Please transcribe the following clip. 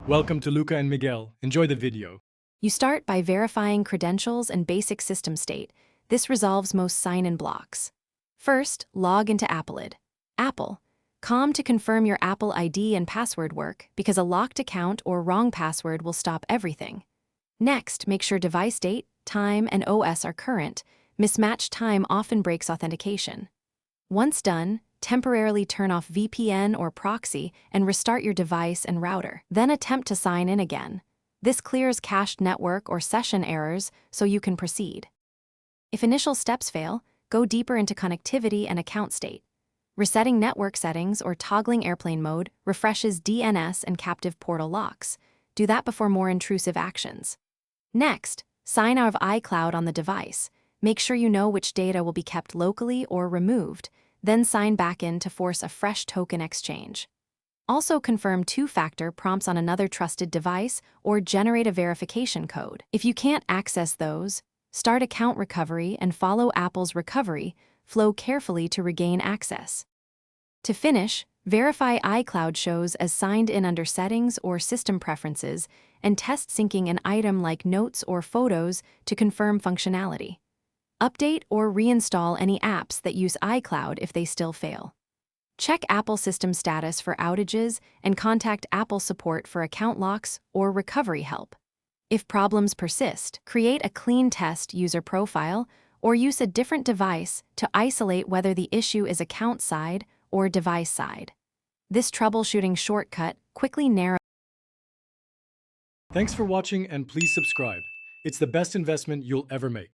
Welcome to Luca and Miguel. Enjoy the video. You start by verifying credentials and basic system state. This resolves most sign-in blocks. First, log into Appleid. Apple. To confirm your Apple ID and password work, because a locked account or wrong password will stop everything. Next, make sure device date, time, and OS are current. Mismatched time often breaks authentication. Once done, temporarily turn off VPN or proxy and restart your device and router. Then attempt to sign in again. This clears cached network or session errors so you can proceed. If initial steps fail, go deeper into connectivity and account state. Resetting network settings or toggling airplane mode refreshes DNS and captive portal locks. Do that before more intrusive actions. Next, sign out of Icloud on the device. Make sure you know which data will be kept locally or removed, then sign back in to force a fresh token exchange. Also confirm two-factor prompts on another trusted device or generate a verification code. If you can't access those, start account recovery and follow Apple's recovery flow carefully to regain access. To finish, verify Icloud shows as signed in under Settings or System Preferences and test syncing an item like Notes or Photos to confirm functionality. Update or reinstall any apps that use Icloud if they still fail. Check Apple system status for outages and contact Apple support for account locks or recovery help. If problems persist, create a clean test user profile or use a different device to isolate whether the issue is account side or device side. This troubleshooting shortcut quickly narrows. Thanks for watching and please subscribe. It's the best investment you'll ever make.